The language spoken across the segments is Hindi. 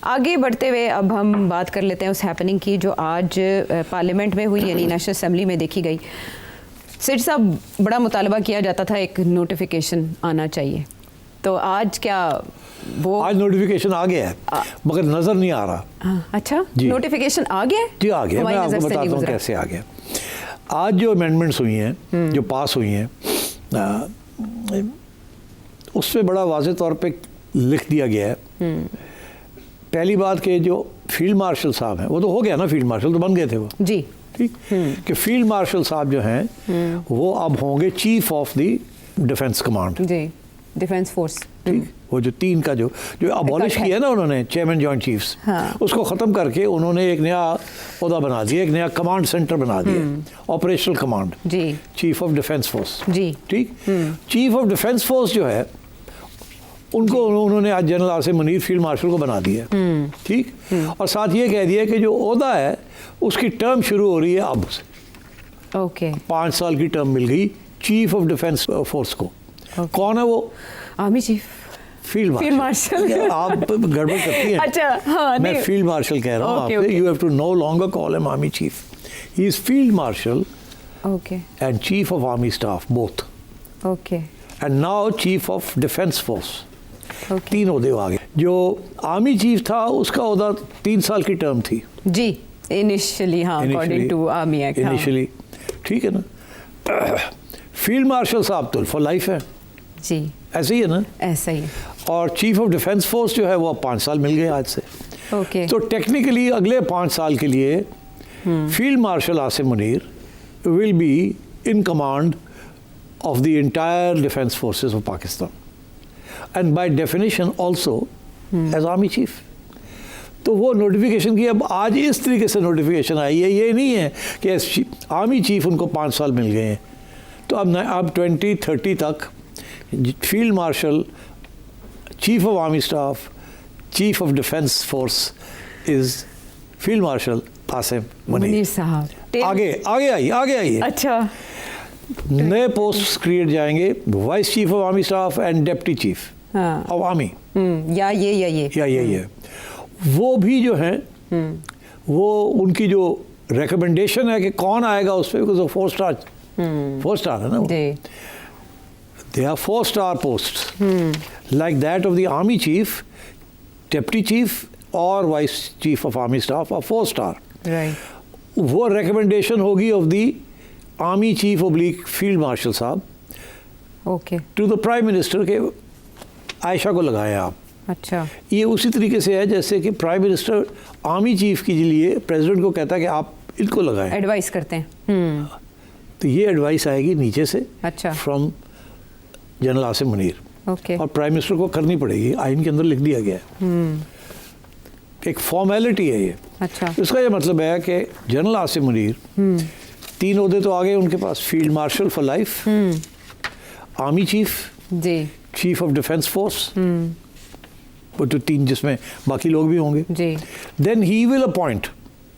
आगे बढ़ते हुए अब हम बात कर लेते हैं उस हैपनिंग की जो आज पार्लियामेंट में हुई, यानी नेशनल असेंबली में देखी गई। सेठ साहब, बड़ा मुतालबा किया जाता था एक नोटिफिकेशन आना चाहिए, तो आज क्या वो आज नोटिफिकेशन आ गया है मगर नज़र नहीं आ रहा। अच्छा, नोटिफिकेशन आ गया? जी आ गया, मैं आपको बताता हूँ कैसे आ गया। आज जो अमेंडमेंट्स हुई हैं, जो पास हुई हैं, उसमें बड़ा वाज़ेह तौर पे लिख दिया गया है। पहली बात कि जो फील्ड मार्शल साहब हैं, वो तो हो गया ना, फील्ड मार्शल तो बन गए थे वो, जी ठीक, कि फील्ड मार्शल साहब जो हैं वो अब होंगे chief of the defence command, जी, डिफेंस फोर्स। ठीक, वो जो तीन का जो अबॉलिश किया ना उन्होंने, चेयरमैन जॉइंट चीफ्स, हाँ। उसको ख़त्म करके उन्होंने एक नया ओहदा बना दिया, एक नया कमांड सेंटर बना दिया, ऑपरेशनल कमांड, जी, चीफ ऑफ डिफेंस फोर्स, जी, ठीक। चीफ ऑफ डिफेंस फोर्स जो है उनको उन्होंने आज general Asim Munir field marshal को बना दिया, ठीक। और साथ ये कह दिया कि जो ओहदा है उसकी टर्म शुरू हो रही है अब से, ओके, 5 साल की टर्म मिल गई चीफ ऑफ डिफेंस फोर्स को। कौन है वो? Army chief, field marshal. आप गड़बड़ करती हैं। अच्छा, हाँ, मैं फील्ड मार्शल कह रहा हूँ आपसे। You have to no longer call him army chief, he is field marshal okay and chief of army staff both, okay, and now chief of defence force. तीन ओहदे आ गए। जो आर्मी चीफ था उसका ओहदा 3 साल की टर्म थी जी, इनिशियली, हाँ, according to army act, initially, ठीक है ना। फील्ड मार्शल साहब तो फॉर लाइफ है, जी, ऐसे ही है ना, ऐसा ही। और चीफ ऑफ डिफेंस फोर्स जो है वो 5 साल मिल गए आज से, ओके। तो टेक्निकली अगले 5 साल के लिए field marshal Asim Munir will be in command of the entire defense forces of Pakistan, and by definition also as army chief. तो वो नोटिफिकेशन की अब आज इस तरीके से नोटिफिकेशन आई है, ये नहीं है कि आर्मी चीफ उनको 5 साल मिल गए हैं, तो अब 2030 तक field marshal, chief of army staff, chief of defence force is field martial Asim Munir साहब। आगे आइए। अच्छा, नए पोस्ट क्रिएट जाएंगे, vice chief of army staff and deputy chief of army, या ये वो भी जो हैं वो उनकी जो रिकमेंडेशन है कि कौन आएगा उस पर, बिकॉज 4 स्टार है ना वो, they are 4 star post like that of the army chief, deputy chief और vice chief of army staff और 4 स्टार, वो रिकमेंडेशन होगी of the army chief oblique field marshal साहब, okay, to the prime minister के आयशा को लगाएं आप। अच्छा, ये उसी तरीके से है जैसे कि प्राइम मिनिस्टर आर्मी चीफ के लिए प्रेसिडेंट को कहता है कि आप इनको लगाएं, एडवाइस करते हैं। तो ये एडवाइस आएगी नीचे से, अच्छा, from general Asim Munir, okay, और प्राइम मिनिस्टर को करनी पड़ेगी, आइन के अंदर लिख दिया गया है, एक फॉर्मेलिटी है ये। अच्छा, इसका ये मतलब है कि जनरल आसिम मुनीर 3 ओहदे तो आ गए उनके पास, field marshal for life, army chief, जी, चीफ ऑफ डिफेंस फोर्स, वो तो 3 जिसमें बाकी लोग भी होंगे, जी। Then he will appoint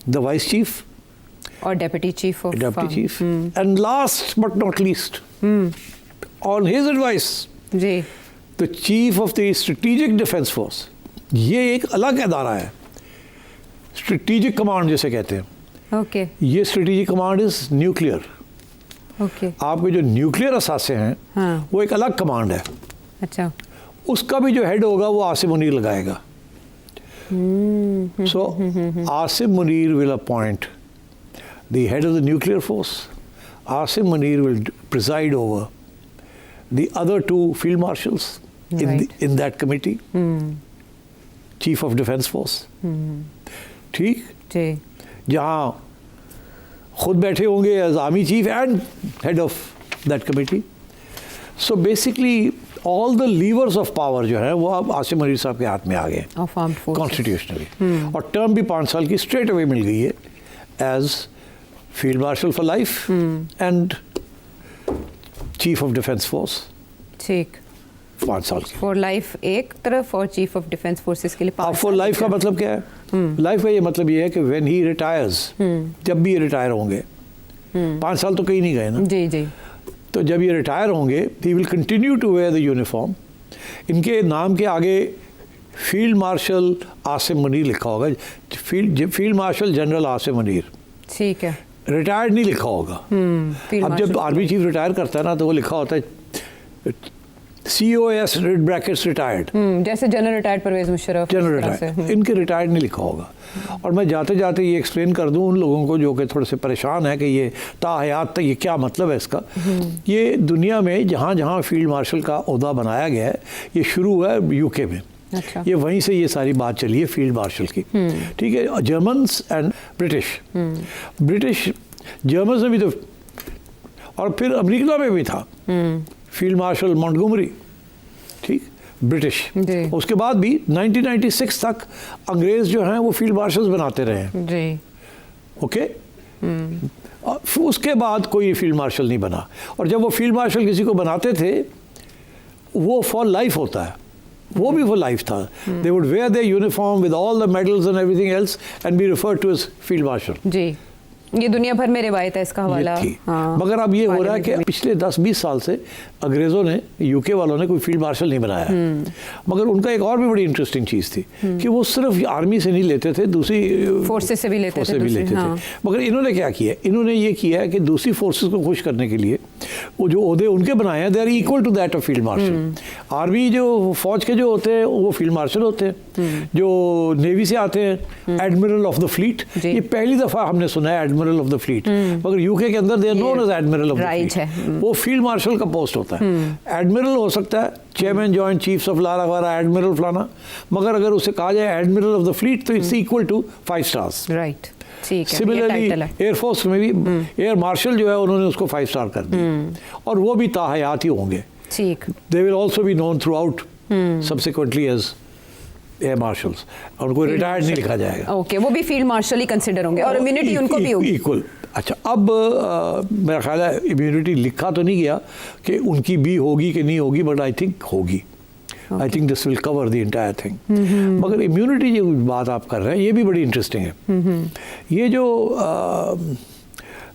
the vice chief और deputy chief and last but not least on his advice, जी, the chief of the strategic defence force. ये एक अलग अदारा है, स्ट्रेटेजिक कमांड जिसे कहते हैं, ओके, ये strategic command is nuclear, okay, आपके जो न्यूक्लियर असासे हैं, हाँ, वो एक अलग कमांड है। अच्छा, उसका भी जो हेड होगा वो आसिम मुनीर लगाएगा। So Asim Munir will appoint the head of the nuclear force, Asim Munir will preside over the other 2 field marshals in that committee, chief of defence force, ठीक, जी, जहाँ खुद बैठे होंगे as army chief and head of that committee. So basically all the levers of power जो है वो अब आसिम मुनीर साहब के हाथ में आ गए कॉन्स्टिट्यूशनली, और टर्म भी 5 साल की स्ट्रेट अवे मिल गई है as field marshal for life and chief of defence force, ठीक, 5 साल की फॉर लाइफ एक तरफ और चीफ ऑफ डिफेंस फोर्सेस के लिए 5 साल। फॉर लाइफ का मतलब क्या है? लाइफ का ये मतलब ये है कि व्हेन ही रिटायर्स, जब भी ये रिटायर होंगे, 5 साल तो कहीं नहीं गए ना, जी, जी, तो जब ये रिटायर होंगे he will continue to wear the uniform. इनके नाम के आगे फील्ड मार्शल आसिम मुनीर लिखा होगा, field marshal general Asim Munir, ठीक है, रिटायर्ड नहीं लिखा होगा। अब जब आर्मी चीफ रिटायर करता है ना तो वो लिखा होता है COS ब्रैकेट्स रिटायर्ड, जैसे general retired Pervez Musharraf, general retired, इनके रिटायर्ड नहीं लिखा होगा। और मैं जाते जाते ये एक्सप्लेन कर दूं उन लोगों को जो कि थोड़े से परेशान है कि ये ताहयात तक ये क्या मतलब है इसका। ये दुनिया में जहाँ जहाँ फील्ड मार्शल का ओहदा बनाया गया है, ये शुरू हुआ है UK में। अच्छा। ये वहीं से ये सारी बात चली है फील्ड मार्शल की, ठीक है। जर्मन्स एंड ब्रिटिश जर्मन्स में भी तो, और फिर अमेरिका में भी था फील्ड मार्शल मॉन्टगोमरी, ठीक, ब्रिटिश। उसके बाद भी 1996 तक अंग्रेज जो हैं वो फील्ड मार्शल्स बनाते रहे हैं जी, ओके। उसके बाद कोई फील्ड मार्शल नहीं बना, और जब वो फील्ड मार्शल किसी को बनाते थे वो फॉर लाइफ होता है, वो भी फॉर लाइफ था। They would wear their uniform with all the medals and everything else and be referred to as field marshal. जी, ये दुनिया भर में रिवायत है इसका हवाला। हाँ, मगर अब ये हो रहा है कि पिछले 10-20 साल से अंग्रेज़ों ने, UK वालों ने कोई फील्ड मार्शल नहीं बनाया। मगर उनका एक और भी बड़ी इंटरेस्टिंग चीज़ थी कि वो सिर्फ आर्मी से नहीं लेते थे, दूसरी फोर्सेस से भी लेते थे। मगर इन्होंने क्या किया, इन्होंने ये किया है कि दूसरी फोर्सेस को खुश करने के लिए वो जो ओहदे उनके बनाए हैं, they are equal to that of field marshal. Army जो फौज के जो होते हैं वो फील्ड मार्शल होते हैं, जो नेवी से आते हैं एडमिरल ऑफ द फ्लीट। ये पहली दफ़ा हमने सुना है एडमिरल ऑफ द फ्लीट, मगर UK के अंदर they are known as admiral of the fleet. वो फील्ड मार्शल का पोस्ट होता है। एडमिरल हो सकता है चेयरमैन जॉइंट चीफ्स ऑफ लारा वारा, एडमिरल फलाना, मगर अगर उसे कहा जाए एडमिरल ऑफ द फ्लीट तो it's equal to 5 stars. Right, ठीक है। सिमिलरली एयरफोर्स में भी एयर मार्शल जो है उन्होंने उसको 5 स्टार कर दिया, और वो भी ताहयात ही होंगे। ठीक, they will also be known throughout subsequently as air marshals, और उनको रिटायर्ड नहीं लिखा जाएगा। ओके, वो भी फील्ड मार्शल ही कंसिडर होंगे, और इम्यूनिटी उनको भी होगी इक्वल। अच्छा, अब मेरा ख्याल है इम्यूनिटी लिखा तो नहीं गया कि उनकी भी होगी कि नहीं होगी, बट आई थिंक होगी। I think this will cover the entire thing. मगर इम्यूनिटी जो बात आप कर रहे हैं ये भी बड़ी इंटरेस्टिंग है। ये जो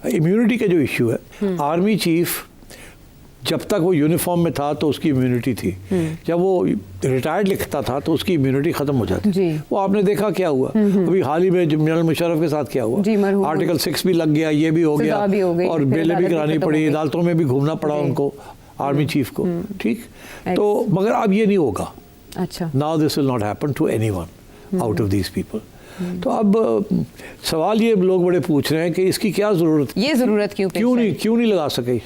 इम्यूनिटी का जो इश्यू है, आर्मी चीफ जब तक वो यूनिफॉर्म में था तो उसकी इम्यूनिटी थी, जब वो रिटायर्ड लिखता था तो उसकी इम्यूनिटी खत्म हो जाती थी। वो आपने देखा क्या हुआ अभी हाल ही में जनरल मुशर्रफ के साथ क्या हुआ, आर्टिकल 6 भी लग गया, ये भी हो गया, और बेलें भी करानी पड़ी, अदालतों में भी घूमना पड़ा उनको, आर्मी चीफ को, ठीक। तो मगर अब ये नहीं होगा। अच्छा, now this will not happen to anyone out of these people. तो अब सवाल ये लोग बड़े पूछ रहे हैं कि इसकी क्या ज़रूरत, ये ज़रूरत क्यों नहीं लगा सके।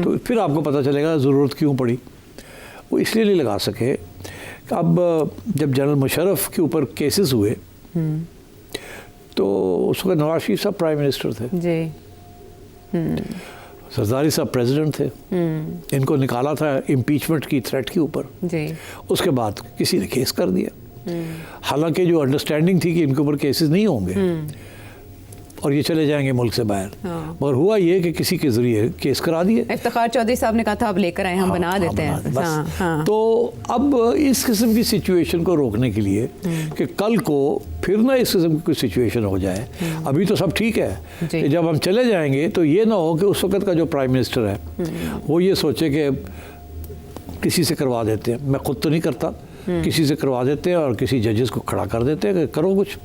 तो फिर आपको पता चलेगा ज़रूरत क्यों पड़ी। वो इसलिए नहीं लगा सके, अब जब जनरल मुशर्रफ के ऊपर केसेस हुए तो उस वक्त नवाज शरीफ साहब प्राइम मिनिस्टर थे जी, सरदारी साहब प्रेसिडेंट थे। इनको निकाला था इम्पीचमेंट की थ्रेट के ऊपर जी। उसके बाद किसी ने केस कर दिया, हालांकि जो अंडरस्टैंडिंग थी कि इनके ऊपर केसेस नहीं होंगे और ये चले जाएंगे मुल्क से बाहर। मगर हुआ ये कि किसी के जरिए केस करा दिए। इफ्तिखार चौधरी साहब ने कहा था अब लेकर आए, हम बना देते हैं। तो अब इस किस्म की सिचुएशन को रोकने के लिए कि कल को फिर ना इस किस्म की कोई सिचुएशन हो जाए, अभी तो सब ठीक है कि जब हम चले जाएंगे तो ये ना हो कि उस वक्त का जो प्राइम मिनिस्टर है वो ये सोचे कि किसी से करवा देते हैं। मैं खुद तो नहीं करता, किसी से करवा देते हैं और किसी जजेस को खड़ा कर देते हैं कि करो कुछ,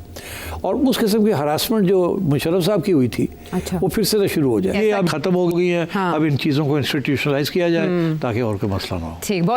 और उस किस्म की हरासमेंट जो मुशर्रफ साहब की हुई थी वो फिर से शुरू हो जाए। ये अब खत्म हो गई है। अब इन चीज़ों को इंस्टीट्यूशनलाइज किया जाए ताकि और कोई मसला ना हो। ठीक।